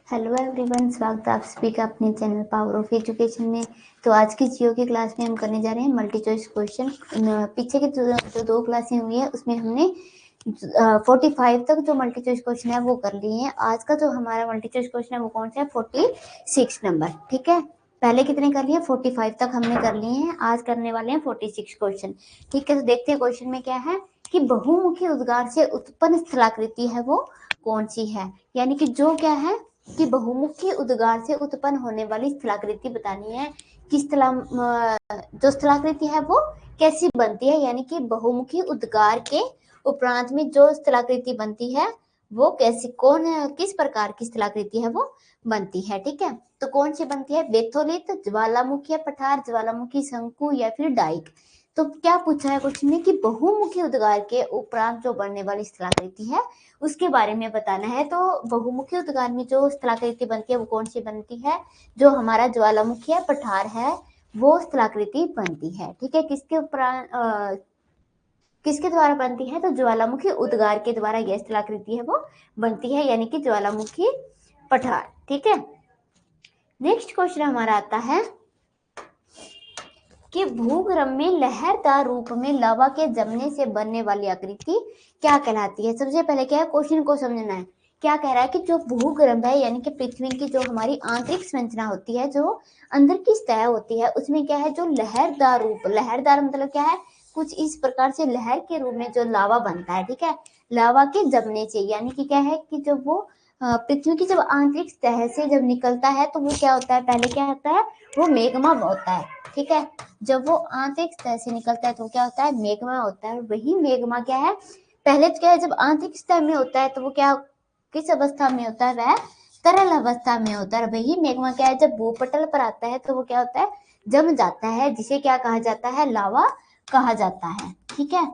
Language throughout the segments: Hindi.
हेलो एवरीवन, स्वागत है आप सभी का अपने चैनल पावर ऑफ एजुकेशन में। तो आज की जियो की क्लास में हम करने जा रहे हैं मल्टी चॉइस क्वेश्चन। पीछे की जो दो क्लासें हुई है उसमें हमने 45 तक जो मल्टी चॉइस क्वेश्चन है वो कर लिए हैं। आज का जो हमारा मल्टी चॉइस क्वेश्चन है वो कौन सा है? 46 नंबर। ठीक है, पहले कितने कर लिए? 45 तक हमने कर लिए हैं। आज करने वाले हैं 46 क्वेश्चन। ठीक है, तो देखते हैं क्वेश्चन में क्या है कि बहुमुखी उद्गार से उत्पन्न स्थलाकृति है वो कौन सी है। यानी कि जो क्या है कि बहुमुखी उद्गार से उत्पन्न होने वाली स्थलाकृति बतानी है कि जो स्थलाकृति है वो कैसी बनती है। यानी कि बहुमुखी उद्गार के उपरांत में जो स्थलाकृति बनती है वो कैसी किस प्रकार की स्थलाकृति है वो बनती है। ठीक है, तो कौन सी बनती है? बेथोलित, ज्वालामुखी पठार, ज्वालामुखी शंकु या फिर डाइक। तो क्या पूछा है क्वेश्चन में कि बहुमुखी उद्गार के उपरांत जो बनने वाली स्थलाकृति है उसके बारे में बताना है। तो बहुमुखी उद्गार में जो स्थलाकृति बनती है वो कौन सी बनती है? जो हमारा ज्वालामुखी है पठार है वो स्थलाकृति बनती है। ठीक है, किसके द्वारा बनती है? तो ज्वालामुखी उद्गार के द्वारा यह स्थलाकृति है वो बनती है, यानी कि ज्वालामुखी पठार। ठीक है, नेक्स्ट क्वेश्चन हमारा आता है कि भूगर्भ में लहरदार रूप में लावा के जमने से बनने वाली आकृति क्या कहलाती है। सबसे पहले क्या है, क्वेश्चन को समझना है। क्या कह रहा है कि जो भूगर्भ है यानी कि पृथ्वी की जो हमारी आंतरिक संरचना होती है, जो अंदर की सतह होती है, उसमें क्या है जो लहरदार रूप, लहरदार मतलब क्या है, कुछ इस प्रकार से लहर के रूप में जो लावा बनता है। ठीक है, लावा के जमने से, यानी कि क्या है कि जब वो पृथ्वी की जब आंतरिक सतह से जब निकलता है तो वो क्या होता है, पहले क्या होता है वो मेग्मा होता है। ठीक है, जब वो आंतरिक सतह से निकलता है तो क्या होता है? मेग्मा होता है। वही मेग्मा क्या है, पहले तो क्या है जब आंतरिक सतह में होता है तो वो क्या किस अवस्था में होता है? वह तरल अवस्था में होता है। वही मेग्मा क्या है जब भूपटल पर आता है तो वो क्या होता है? जम जाता है, जिसे क्या कहा जाता है? लावा कहा जाता है। ठीक है,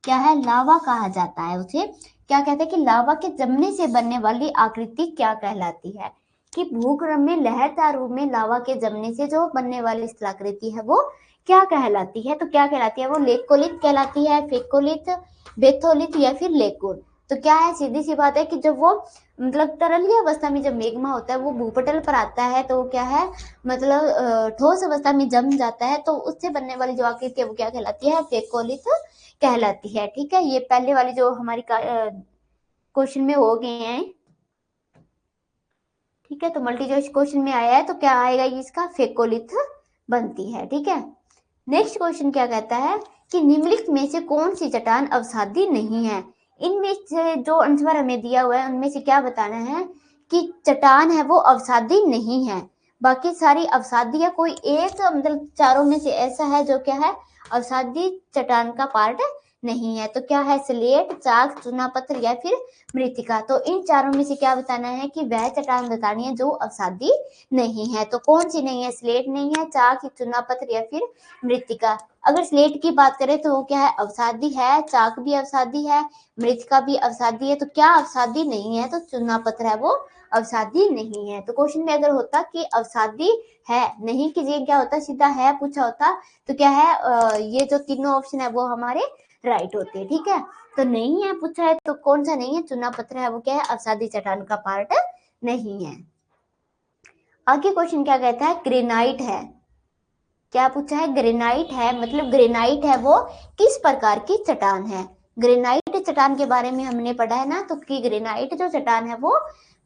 क्या है? लावा कहा जाता है। उसे क्या कहते हैं कि लावा के जमने से बनने वाली आकृति क्या कहलाती है? कि भूगर्भ में लहरदार रूप में लावा के जमने से जो बनने वाली स्थलाकृति है वो क्या कहलाती है? तो क्या कहलाती है वो? लेकोलित कहलाती है, फेकोलित, बेथोलित या फिर लेकोल। तो क्या है, सीधी सी बात है कि जब वो मतलब तरलीय अवस्था में जब मेग्मा होता है वो भूपटल पर आता है तो क्या है मतलब ठोस अवस्था में जम जाता है, तो उससे बनने वाली जो आकृति है वो क्या कहलाती है? फेकोलित कहलाती है। ठीक है, ये पहले वाली जो हमारी क्वेश्चन में हो गए हैं। ठीक है, तो मल्टी चॉइस क्वेश्चन में आया है तो क्या आएगा? इसका फेकोलिथ बनती है। ठीक है, नेक्स्ट क्वेश्चन क्या कहता है कि निम्नलिखित में से कौन सी चट्टान अवसादी नहीं है। इनमें से जो आंसर हमें दिया हुआ है उनमें से क्या बताना है कि चट्टान है वो अवसादी नहीं है, बाकी सारी अवसादी है। कोई एक मतलब चारों में से ऐसा है जो क्या है अवसादी चट्टान का पार्ट नहीं है। तो क्या है? स्लेट, चाक, चूना पत्थर या फिर मृतिका। तो इन चारों में से क्या बताना है कि वह चट्टान बतानी है जो अवसादी नहीं है। तो कौन सी नहीं है? स्लेट नहीं है, चाक, चूना पत्थर या फिर मृतिका। अगर स्लेट की बात करें तो वो क्या है? अवसादी है, चाक भी अवसादी है, मृतिका भी अवसादी है। तो क्या अवसादी नहीं है? तो चूना पत्थर है वो अवसादी नहीं है। तो क्वेश्चन में अगर होता कि अवसादी है नहीं की जगह क्या होता? सीधा है पूछा होता तो क्या है ये जो तीनों ऑप्शन है वो हमारे राइट होते हैं। ठीक है, तो नहीं है पूछा है तो कौन सा नहीं है? चूना पत्थर है वो क्या है? अवसादी चट्टान का पार्ट नहीं है। आगे क्वेश्चन क्या कहता है? ग्रेनाइट है। क्या पूछा है? ग्रेनाइट है, मतलब ग्रेनाइट है वो किस प्रकार की चट्टान है। ग्रेनाइट चट्टान के बारे में हमने पढ़ा है ना, तो कि ग्रेनाइट जो चट्टान है वो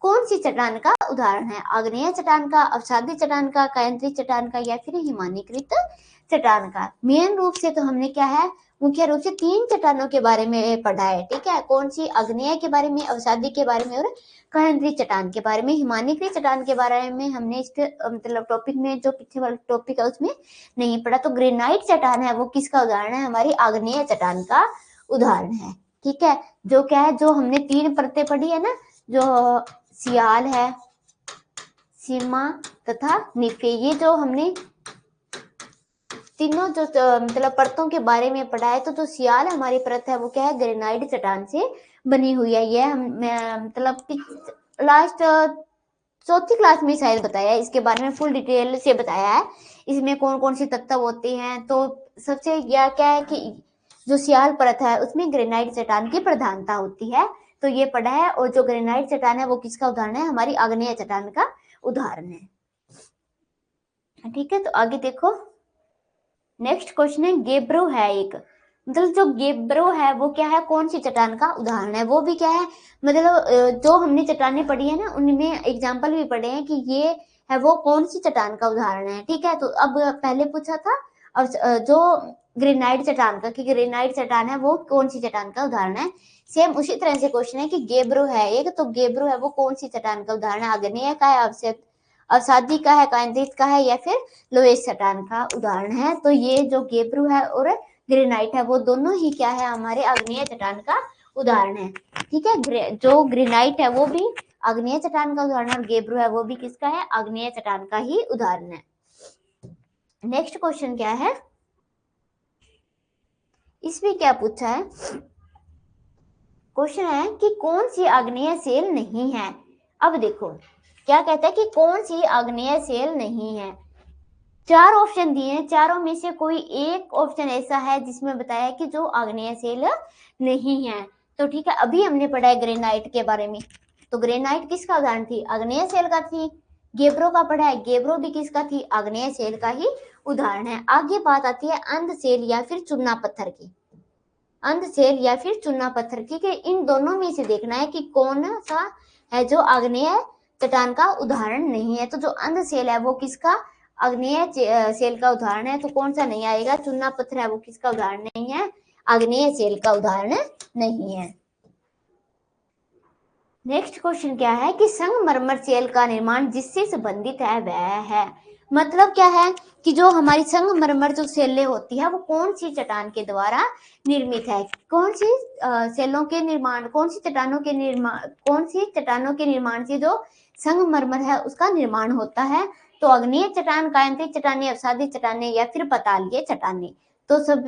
कौन सी चट्टान का उदाहरण है? आग्नेय चट्टान का, अवसादी चट्टान का, कायंत्री चट्टान का या फिर हिमानीकृत चट्टान का। मेन रूप से तो हमने क्या है मुख्य रूप से तीन चट्टानों के बारे में पढ़ा है। ठीक है, कौन सी? आग्नेय के बारे में, अवसादी के बारे में और कायंत्री चट्टान के बारे में। हिमानीकृत चट्टान के बारे में हमने इस मतलब टॉपिक में जो पीछे वाला टॉपिक है उसमें नहीं पढ़ा। तो ग्रेनाइट चट्टान है वो किसका उदाहरण है? हमारी आग्नेय चट्टान का उदाहरण है। ठीक है, जो क्या है जो हमने तीन परतें पढ़ी है ना, जो सियाल है, सीमा तथा निफे, ये जो हमने तीनों जो मतलब परतों के बारे में पढ़ा है, तो जो सियाल हमारी परत है वो क्या है? ग्रेनाइट चट्टान से बनी हुई है। यह मतलब लास्ट चौथी क्लास में शायद बताया है, इसके बारे में फुल डिटेल से बताया है इसमें कौन कौन से तत्व होते हैं। तो सबसे यह क्या है कि जो सियाल परत है उसमें ग्रेनाइट चट्टान की प्रधानता होती है। तो ये पढ़ा है। और जो ग्रेनाइट चट्टान है वो किसका उदाहरण है? हमारी आग्नेय चट्टान का उदाहरण है। ठीक है, तो आगे देखो, नेक्स्ट क्वेश्चन है गेब्रो है एक, मतलब जो गेब्रो है वो क्या है, कौन सी चट्टान का उदाहरण है? वो भी क्या है, मतलब जो हमने चट्टानें पढ़ी है ना उनमें एग्जाम्पल भी पढ़े हैं कि ये है वो कौन सी चट्टान का उदाहरण है। ठीक है, तो अब पहले पूछा था अब जो ग्रेनाइट चट्टान का, कि ग्रेनाइट चट्टान है वो कौन सी चट्टान का उदाहरण है। सेम उसी तरह से क्वेश्चन है कि गेब्रो है एक, तो गेब्रो है वो कौन सी चट्टान का उदाहरण है? आग्नेय का है, अवसादी का है, काइंद्रित का है, या फिर लोएस चट्टान का उदाहरण है। तो ये जो गेब्रू है और ग्रेनाइट है वो दोनों ही क्या है, हमारे आग्नेय चट्टान का उदाहरण है। ठीक है, जो ग्रेनाइट है वो भी आग्नेय चट्टान का उदाहरण है, और गेब्रू है वो भी किसका है, आग्नेय चट्टान का ही उदाहरण है। नेक्स्ट क्वेश्चन क्या है, इसमें क्या पूछा है, क्वेश्चन है कि कौन सी आग्नेय सेल नहीं है। अब देखो क्या कहता है कि कौन सी आग्नेय सेल नहीं है। चार ऑप्शन दिए हैं, चारों में से कोई एक ऑप्शन ऐसा है जिसमें बताया है कि जो आग्नेय सेल नहीं है। तो ठीक है, अभी हमने पढ़ा है ग्रेनाइट के बारे में, तो ग्रेनाइट किसका उदाहरण थी, आग्नेय सेल का थी। गेब्रो का पढ़ा है, गेब्रो भी किसका थी, आग्नेय सेल का ही उदाहरण है। आगे बात आती है अंध सेल या फिर चूना पत्थर की, अंध सेल या फिर चूना पत्थर की, कि इन दोनों में से देखना है कि कौन सा है जो आग्नेय चट्टान का उदाहरण नहीं है। तो जो अंध सेल है वो किसका आग्नेय सेल का उदाहरण है, तो कौन सा नहीं आएगा, चूना पत्थर है वो किसका उदाहरण नहीं है, आग्नेय सेल का उदाहरण नहीं है। नेक्स्ट क्वेश्चन क्या है कि संगमरमर सेल का निर्माण जिससे संबंधित है वह है, मतलब क्या है कि जो हमारी संगमरमर जो सेलें होती है वो कौन सी चट्टान के द्वारा निर्मित है, कौन सी सेलों के निर्माण, कौन सी चट्टानों के निर्माण, कौन सी चट्टानों के निर्माण से जो संगमरमर है उसका निर्माण होता है। तो अग्नेय चट्टान, कायांतिक चट्टानें, अवसादी चट्टानें, या फिर पतालीय चट्टानें। तो सब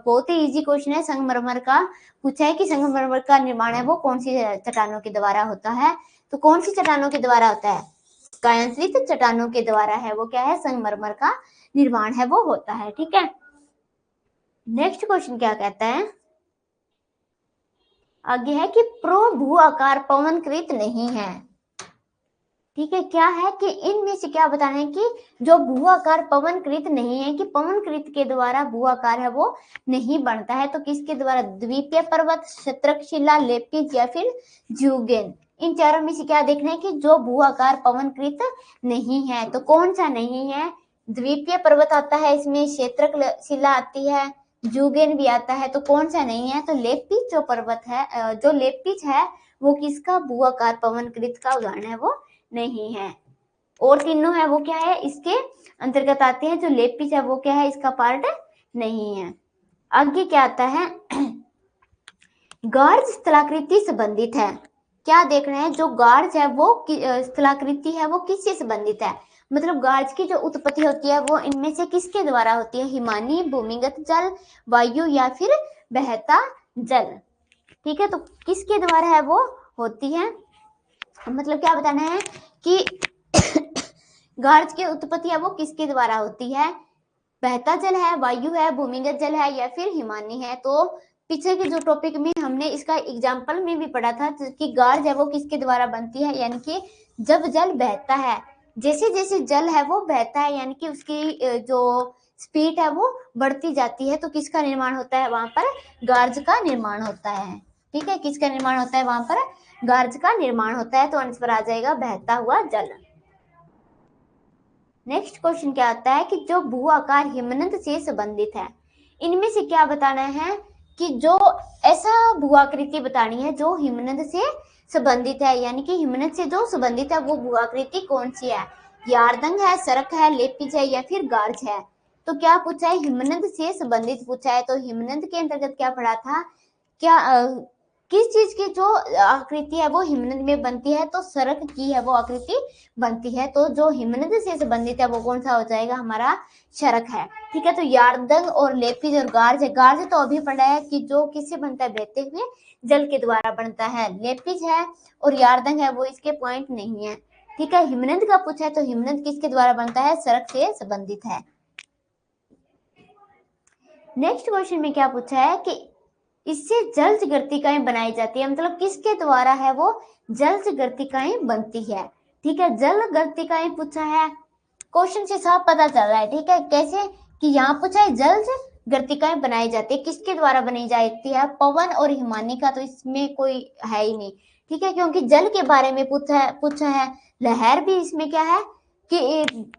बहुत ही इजी क्वेश्चन है, संगमरमर का पूछा है कि संगमरमर का निर्माण है वो कौन सी चट्टानों के द्वारा होता है। तो कौन सी चट्टानों के द्वारा होता है, कायांतरित चट्टानों के द्वारा है वो क्या है, संगमरमर का निर्माण है वो होता है। ठीक है, नेक्स्ट क्वेश्चन क्या कहता है, आगे है कि प्रो भू आकार पवनकृत नहीं है। ठीक है, क्या है कि इनमें से क्या बताना है कि जो भू आकार पवनकृत नहीं है, कि पवनकृत के द्वारा भू आकार है वो नहीं बनता है। तो किसके द्वारा, द्वीपीय पर्वत, शतरक्षशिला, लेपिज, या फिर ज्यूगेन। इन चारों में से क्या देखना है कि जो भू आकार पवनकृत नहीं है, तो कौन सा नहीं है, द्वीपीय पर्वत आता है इसमें, क्षेत्रशिला आती है, ज्यूगेन भी आता है, तो कौन सा नहीं है, तो लेपिज जो पर्वत है, जो लेपिज है वो किसका भू आकार पवनकृत का उदाहरण है वो नहीं है। और तीनों है वो क्या है, इसके अंतर्गत आते हैं, जो लेपिज है वो क्या है, इसका पार्ट नहीं है। आगे क्या आता है, गार्ज स्थलाकृति संबंधित है। क्या देखना है, जो गार्ज है वो स्थलाकृति है वो किससे संबंधित है, मतलब गार्ज की जो उत्पत्ति होती है वो इनमें से किसके द्वारा होती है, हिमानी, भूमिगत जल, वायु, या फिर बहता जल। ठीक है, तो किसके द्वारा है वो होती है, मतलब क्या बताना है कि गार्ज की उत्पत्ति है वो किसके द्वारा होती है, बहता जल है, वायु है, भूमिगत जल है, या फिर हिमानी है। तो पीछे के जो टॉपिक में हमने इसका एग्जाम्पल में भी पढ़ा था कि गार्ज है वो किसके द्वारा बनती है, यानी कि जब जल बहता है, जैसे जैसे जल है वो बहता है, यानी कि उसकी जो स्पीड है वो बढ़ती जाती है, तो किसका निर्माण होता है, वहां पर गार्ज का निर्माण होता है। ठीक है, किसका निर्माण होता है, वहां पर गार्ज का निर्माण होता है। तो आंसर आ जाएगा बहता हुआ जल। नेक्स्ट क्वेश्चन क्या आता है कि जो भू आकार हिमनद से संबंधित है, इनमें से क्या बताना है कि जो ऐसा भू आकृति बतानी है जो हिमनद से संबंधित है, यानी कि हिमनद से जो संबंधित है वो भू आकृति कौन सी है, यारदंग है, सरक है, लेपिज है, या फिर गार्ज है। तो क्या पूछा है, हिमनद से संबंधित पूछा है। तो हिमनद के अंतर्गत क्या पढ़ा था, क्या किस चीज की जो आकृति है वो हिमनद में बनती है, तो सरक की है वो आकृति बनती है। तो जो हिमनद से संबंधित है वो कौन सा हो जाएगा, हमारा शरक है। ठीक है, तो यारदंग और लेपिज और गार्ज है, गार्ज तो अभी पढ़ा है कि जो किससे बनता है, बहते हुए जल के द्वारा बनता है। लेपिज है और यारदंग है वो इसके पॉइंट नहीं है। ठीक है, हिमनद का पूछा है तो हिमनद किसके द्वारा बनता है, सरक से संबंधित है। नेक्स्ट क्वेश्चन में क्या पूछा है कि इससे जलज गर्तिकाएं बनाई जाती है, मतलब किसके द्वारा है वो जलज गर्तिकाएं बनती है। ठीक है, जल गर्तिकाएं पूछा है, क्वेश्चन से साफ पता चल रहा है। ठीक है, कैसे कि यहाँ पूछा है जलज गर्तिकाएं बनाई जाती है, किसके द्वारा बनी जाती है, पवन और हिमानी का तो इसमें कोई है ही नहीं। ठीक है, क्योंकि जल के बारे में पूछा है। लहर भी इसमें क्या है कि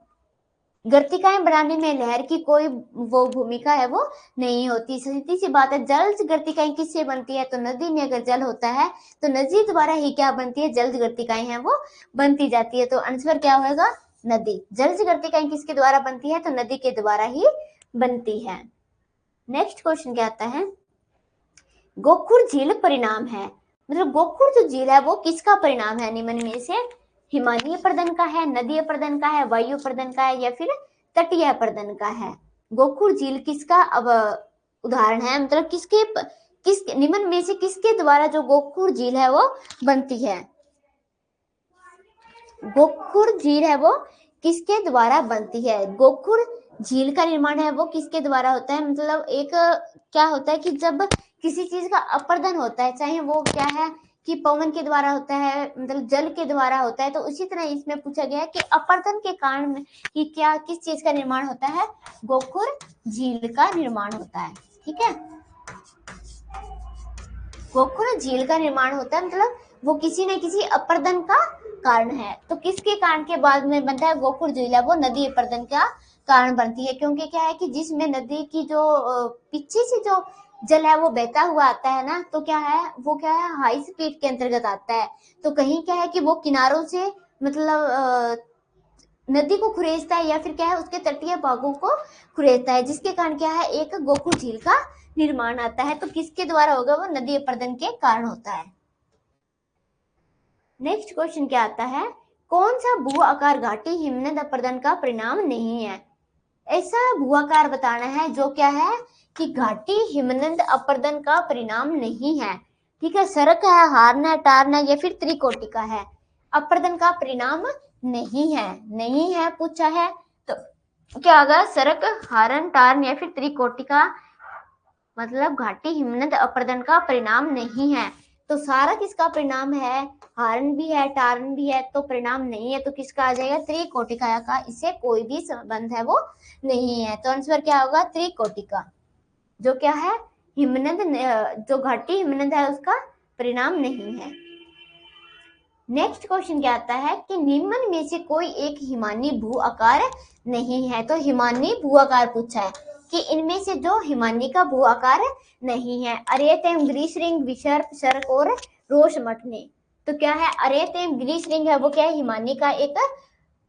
गर्तिकाएं बनाने में लहर की कोई वो भूमिका है वो नहीं होती। सीधी सी बात है, जल गर्तिकाएं किससे बनती है, तो नदी में अगर जल होता है तो नदी द्वारा ही क्या बनती है, जल गर्तिकाएं हैं वो बनती जाती है। तो आंसर क्या होगा, नदी। जल गर्तिकाएं किसके द्वारा बनती है, तो नदी के द्वारा ही बनती है। नेक्स्ट क्वेश्चन क्या आता है, गोखुर झील परिणाम है, मतलब गोखुर जो झील है वो किसका परिणाम है, निम्न में से हिमालय प्रदन का है, नदीय प्रदन का है, वायु प्रदन का है या फिर तटीय प्रदन का है। गोखुर झील किसका अब उदाहरण है, मतलब किस निम्न में से किसके द्वारा जो गोखुर झील है वो बनती है, गोखुर झील है वो किसके द्वारा बनती है। गोखुर झील का निर्माण है वो किसके द्वारा होता है, मतलब एक क्या होता है कि जब किसी चीज का अपर्दन होता है, चाहे वो क्या है कि पवन के द्वारा होता है, मतलब जल के द्वारा होता है, तो उसी तरह इसमें पूछा गया है कि अपर्दन के कारण कि क्या किस चीज का निर्माण होता है, गोखुर झील का निर्माण होता है। ठीक है, गोखुर झील का निर्माण होता है, मतलब वो किसी न किसी अपर्दन का कारण है। तो किसके कारण के बाद में बनता है गोखुर झील है, वो नदी अपर्दन का कारण बनती है। क्योंकि क्या है कि जिसमें नदी की जो पीछे से जो जल है वो बहता हुआ आता है ना, तो क्या है वो क्या है हाई स्पीड के अंतर्गत आता है। तो कहीं क्या है कि वो किनारों से मतलब नदी को खुरेदता है या फिर क्या है उसके तटीय भागों को खुरेदता है, जिसके कारण क्या है एक गोखुर झील का निर्माण आता है। तो किसके द्वारा होगा, वो नदी अपर्दन के कारण होता है। नेक्स्ट क्वेश्चन क्या आता है, कौन सा भू आकार घाटी हिमनद अपर्दन का परिणाम नहीं है। ऐसा भू आकार बताना है जो क्या है कि घाटी हिमनद अपर्दन का परिणाम नहीं है। ठीक है, सरक है, हारना है, टारना या फिर त्रिकोटिका है, अपर्दन का परिणाम नहीं है। नहीं है पूछा है तो क्या होगा, सरक, हारन, टारन या फिर त्रिकोटिका, मतलब घाटी हिमनद अपर्दन का परिणाम नहीं है। तो सारा किसका परिणाम है, हारन भी है, टारन भी है, तो परिणाम नहीं है। तो किसका आ जाएगा, त्रिकोटिका का, इससे कोई भी संबंध है वो नहीं है। तो आंसर क्या होगा, त्रिकोटिका, जो क्या है हिमनद, जो घाटी हिमनद है उसका परिणाम नहीं है। नेक्स्ट क्वेश्चन क्या आता है कि निम्न में से कोई एक हिमानी भू आकार नहीं है। तो हिमानी भू आकार पूछा है कि इनमें से जो हिमानी का भू आकार नहीं है, अरेत एवं ग्रीष्मरिंग, विसर्प, सर्क और रोशमठने। तो क्या है, अरेत एवं ग्रीष्मरिंग है वो क्या है हिमानी का एक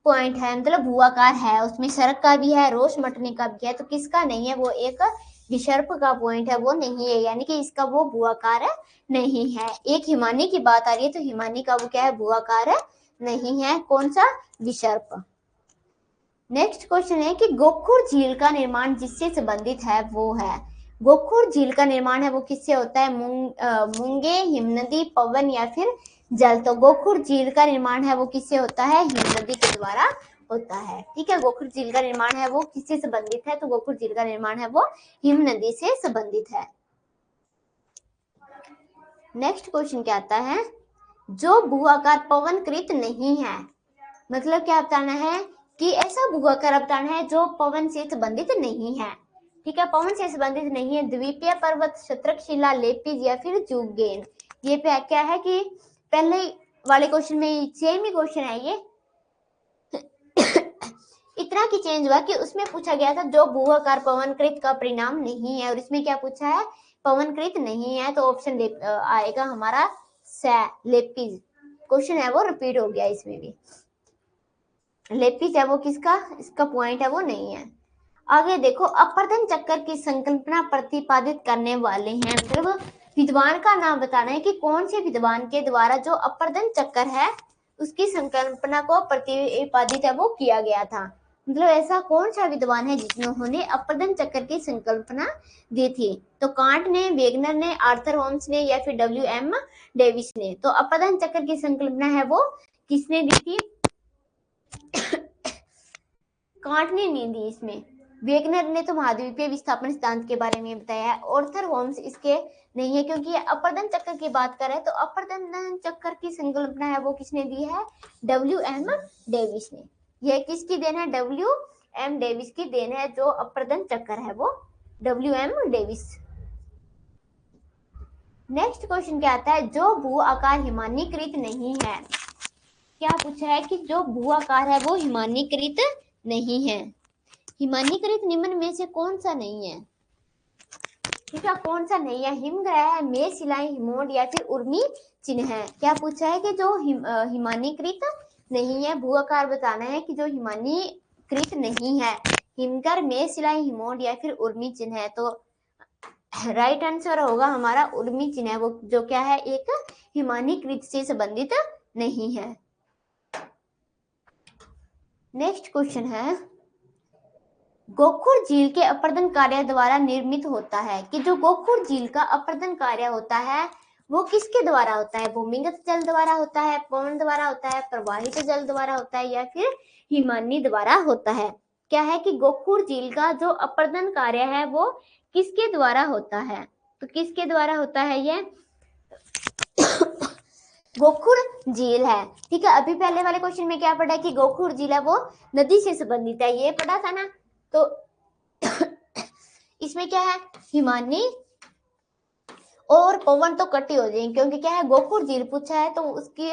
पॉइंट है, मतलब भू आकार है, उसमें सर्क का भी है, रोशमठने का भी है। तो किसका नहीं है, वो एक विसर्प का पॉइंट है वो नहीं है, यानी कि इसका वो भू आकार नहीं है। एक हिमानी की बात आ रही है तो हिमानी का वो क्या है, भू आकार नहीं है, कौन सा, विसर्प। नेक्स्ट क्वेश्चन है कि गोखुर झील का निर्माण जिससे संबंधित है वो है, गोखुर झील का निर्माण है वो किससे होता है, मूंगे, हिमनदी, पवन या फिर जल। तो गोखुर झील का निर्माण है वो किससे होता है, हिमनदी के द्वारा होता है। ठीक है, गोखुर झील का निर्माण है वो किससे संबंधित है, तो गोखुर झील का निर्माण है वो हिमनदी से संबंधित है। नेक्स्ट क्वेश्चन क्या आता है, जो भू आकार पवनकृत नहीं है, मतलब क्या बताना है कि ऐसा भू आकार बताना है जो पवन से संबंधित नहीं है। ठीक है, पवन से संबंधित नहीं है, द्वीपीय पर्वत, शत्रकशिला, लेपिज या फिर जुगेन। ये क्या है कि पहले वाले क्वेश्चन में सेम ही क्वेश्चन है ये इतना की चेंज हुआ कि उसमें पूछा गया था जो भू आकार पवनकृत का परिणाम नहीं है, और इसमें क्या पूछा है, पवनकृत नहीं है। तो ऑप्शन आएगा हमारा लेपिज। क्वेश्चन है वो रिपीट हो गया, इसमें भी लेपिज है वो किसका, इसका पॉइंट है वो नहीं है। आगे देखो, अपर्दन चक्कर की संकल्पना प्रतिपादित करने वाले हैं, मतलब विद्वान का नाम बताना है कि कौन से विद्वान के द्वारा जो अपर्दन चक्कर है उसकी संकल्पना को प्रतिपादित है वो किया गया था। मतलब ऐसा कौन सा विद्वान है जिन्होंने अपर्दन चक्कर की संकल्पना दी थी। तो कांट ने, वेगनर ने, आर्थर होम्स ने या फिर WM डेविस ने। तो अपर्दन चक्कर की संकल्पना है वो किसने दी थी, कांट ने नहीं दी इसमें, वेगनर ने तो महाद्वीपीय विस्थापन सिद्धांत के बारे में बताया है। ऑर्थर होम्स इसके नहीं है, क्योंकि ये अपर्दन चक्कर की बात कर रहे हैं, तो अपर्दन चक्कर की संकल्पना है वो किसने दी है? WM डेविस ने। यह किसकी देन है? WM डेविस की देन है। जो अपर्दन चक्कर है वो WM डेविस। नेक्स्ट क्वेश्चन क्या आता है? जो भू आकार हिमानीकृत नहीं है। क्या पूछा है कि जो भू आकार है वो हिमानीकृत नहीं है। हिमानीकृत निम्न में से कौन सा नहीं है? ठीक है, कौन सा नहीं है? हिमग्रह है, मेषशिलाएं, हिमोड या फिर उर्मी चिन्ह है। क्या पूछा है कि जो हिमानीकृत नहीं है, भू आकार बताना है कि जो हिमानीकृत नहीं है, हिमकर, मेषशिलाएं, हिमोड या फिर उर्मी चिन्ह है। तो राइट आंसर होगा हमारा उर्मी चिन्ह है, वो जो क्या है? एक हिमानीकृत से संबंधित नहीं है। नेक्स्ट क्वेश्चन है, गोखुर झील के अपर्दन कार्य द्वारा निर्मित होता है। कि जो गोखुर झील का अपर्दन कार्य होता है वो किसके द्वारा होता है? भूमिगत जल द्वारा होता है, पवन द्वारा होता है, प्रवाहित जल द्वारा होता है या फिर हिमानी द्वारा होता है? क्या है कि गोखुर झील का जो अपर्दन कार्य है वो किसके द्वारा होता है? तो किसके द्वारा होता है ये? गोखुर झील है। ठीक है, अभी पहले वाले क्वेश्चन में क्या पढ़ा है कि गोखुर झील है वो नदी से संबंधित है, ये पढ़ा था ना। तो इसमें क्या है? हिमानी और पवन तो कटी हो जाएंगे, क्योंकि क्या है? गोखुर झील पूछा है तो उसकी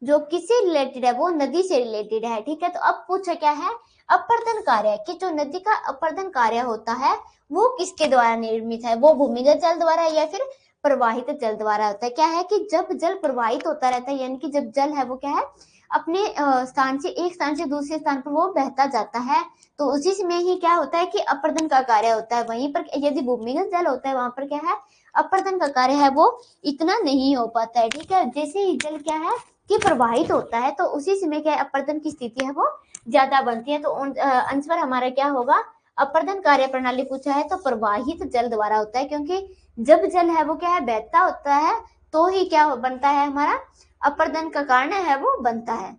जो किससे रिलेटेड है वो नदी से रिलेटेड है। ठीक है, तो अब पूछा क्या है? अपर्दन कार्य, कि जो नदी का अपर्दन कार्य होता है वो किसके द्वारा निर्मित है? वो भूमिगत जल द्वारा या फिर प्रवाहित जल द्वारा होता है। क्या है कि जब जल प्रवाहित होता रहता है, यानी कि जब जल है वो क्या है? अपने स्थान से, एक स्थान से दूसरे स्थान पर वो बहता जाता है, तो उसी में ही क्या होता है कि अपर्दन का कार्य होता है। वहीं पर यदि भूमिगत जल होता है वहां पर क्या है? अपर्दन का कार्य है वो इतना नहीं हो पाता है। ठीक है, जैसे ही जल क्या है कि प्रवाहित होता है तो उसी समय क्या है? अपर्दन की स्थिति है वो ज्यादा बनती है। तो आंसर हमारा क्या होगा? अपर्दन कार्य प्रणाली पूछा है तो प्रवाहित जल द्वारा होता है, क्योंकि जब जल है वो क्या है? बहता होता है तो ही क्या बनता है? हमारा अपर्दन का कारण है वो बनता है।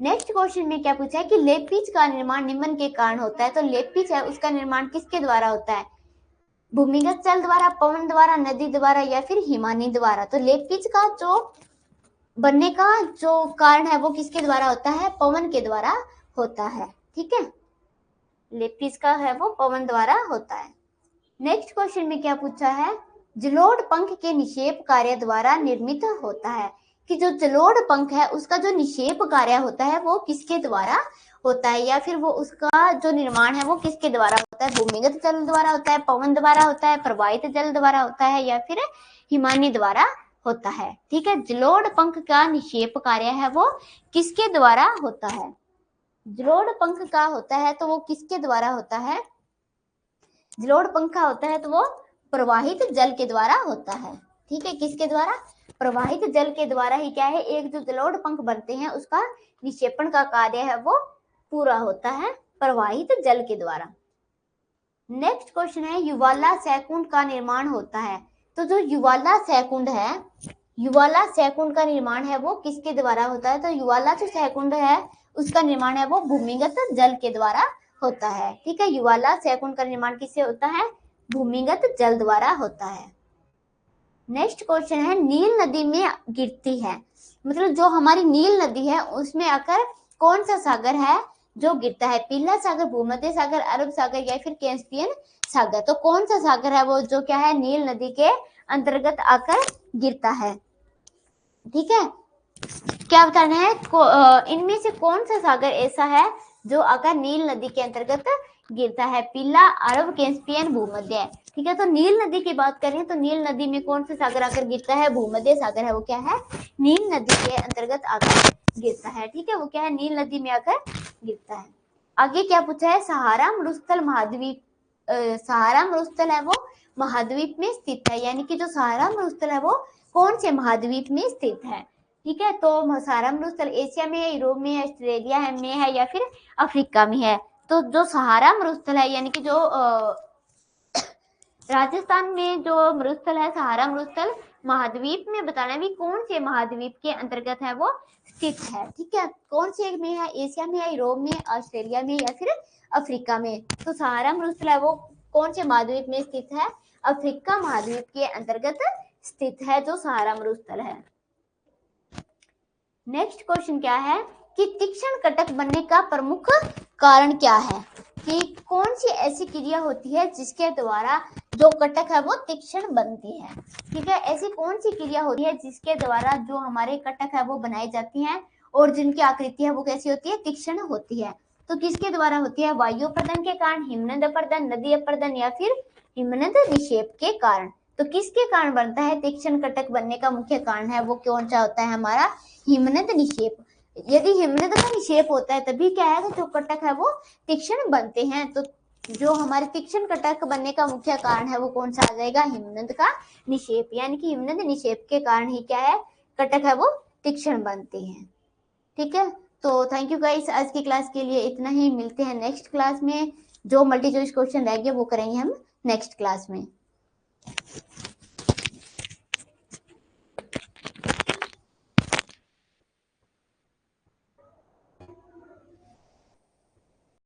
नेक्स्ट क्वेश्चन में क्या पूछा है कि लेपिज का निर्माण निम्न के कारण होता है। तो लेपिज है उसका निर्माण किसके द्वारा होता है? भूमिगत जल द्वारा, पवन द्वारा, नदी द्वारा या फिर हिमानी द्वारा? तो लेपिज का जो बनने का जो कारण है वो किसके द्वारा होता है? पवन के द्वारा होता है। ठीक है, लेपिज का है वो पवन द्वारा होता है। नेक्स्ट क्वेश्चन में क्या पूछा है? जलोढ़ पंख के निक्षेप कार्य द्वारा निर्मित होता है। कि जो जलोढ़ पंख है उसका जो निक्षेप कार्य होता है वो किसके द्वारा होता है, या फिर वो उसका जो निर्माण है वो किसके द्वारा होता है? भूमिगत जल द्वारा होता है, पवन द्वारा होता है, प्रवाहित जल द्वारा होता है या फिर हिमानी द्वारा होता है? ठीक है, जलोढ़ पंख का निक्षेप कार्य है वो किसके द्वारा होता है? जलोढ़ पंख का होता है तो वो किसके द्वारा होता है? जलोढ़ पंखा होता है तो वो प्रवाहित जल के द्वारा होता है। ठीक है, किसके द्वारा? प्रवाहित जल के द्वारा ही क्या है? एक जो जलोढ़ पंख बनते हैं उसका निक्षेपण का कार्य है वो पूरा होता है प्रवाहित जल के द्वारा। नेक्स्ट क्वेश्चन है, युवाला सहकुंड का निर्माण होता है। तो जो युवाला सहकुंड है, युवाला सहकुंड का निर्माण है वो किसके द्वारा होता है? तो युवाला जो सहकुंड है उसका निर्माण है वो भूमिगत जल के द्वारा होता है। ठीक है, युवाला सहकुंड का निर्माण किससे होता है? भूमिगत जल द्वारा होता है। नेक्स्ट क्वेश्चन है, नील नदी में गिरती है। मतलब जो हमारी नील नदी है उसमें आकर कौन सा सागर है जो गिरता है? पीला सागर, भूमध्य सागर, अरब सागर या फिर कैस्पियन सागर? तो कौन सा सागर है वो जो क्या है? नील नदी के अंतर्गत आकर गिरता है। ठीक है, क्या बताना है? इनमें से कौन सा सागर ऐसा है जो आकर नील नदी के अंतर्गत गिरता है? पीला, अरब, कैस्पियन, भूमध्य। ठीक है, तो नील नदी की बात करें तो नील नदी में कौन सा सागर आकर गिरता है? भूमध्य सागर है वो क्या है? नील नदी के अंतर्गत आकर गिरता है। ठीक है, वो क्या है? नील नदी में आकर गिरता है। आगे क्या पूछा है? सहारा मरुस्थल महाद्वीप, सहारा मरुस्थल है वो महाद्वीप में स्थित है। यानी कि जो सहारा मरुस्थल है वो कौन से महाद्वीप में स्थित है? ठीक है, तो सहारा मरुस्थल एशिया में है, यूरोप में है, ऑस्ट्रेलिया में है या फिर अफ्रीका में है? तो जो सहारा मरुस्थल है, यानी कि जो राजस्थान में जो मरुस्थल है, सहारा मरुस्थल, महाद्वीप में बताना है भी कौन से महाद्वीप के अंतर्गत है वो स्थित है, ठीक है। कौन से में है, एशिया में है, यूरोप में, ऑस्ट्रेलिया में या फिर अफ्रीका में। तो सहारा मरुस्थल है वो कौन से महाद्वीप में स्थित है, अफ्रीका महाद्वीप के अंतर्गत स्थित है जो सहारा मरुस्थल है। नेक्स्ट क्वेश्चन क्या है कि तीक्ष्ण कटक बनने का प्रमुख कारण क्या है, कि कौन सी ऐसी क्रिया होती है जिसके द्वारा जो कटक है वो तीक्ष्ण बनती है, ठीक है। ऐसी कौन सी क्रिया होती है जिसके द्वारा जो हमारे कटक है वो बनाई जाती हैं और जिनकी आकृति है वो कैसी होती है, तीक्ष्ण होती है। तो किसके द्वारा होती है, वायु अपर्दन के कारण, हिमनद अपर्दन, नदी अपर्दन या फिर हिमनद निक्षेप के कारण। तो किसके कारण बनता है तीक्ष्ण कटक बनने का मुख्य कारण है वो कौन सा होता है हमारा, हिमनद निक्षेप। यदि हिमनद का निक्षेप होता है तभी क्या है जो कटक है वो तीक्ष्ण बनते हैं। तो जो हमारे तीक्ष्ण कटक बनने का मुख्य कारण है वो कौन सा आ जाएगा, हिमनद का निक्षेप। यानी कि हिमनद निक्षेप के कारण ही क्या है, कटक है वो तीक्ष्ण बनते हैं, ठीक है। तो थैंक यू गाइस, आज की क्लास के लिए इतना ही। मिलते हैं नेक्स्ट क्लास में। जो मल्टी चॉइस क्वेश्चन रह गए वो करेंगे हम नेक्स्ट क्लास में।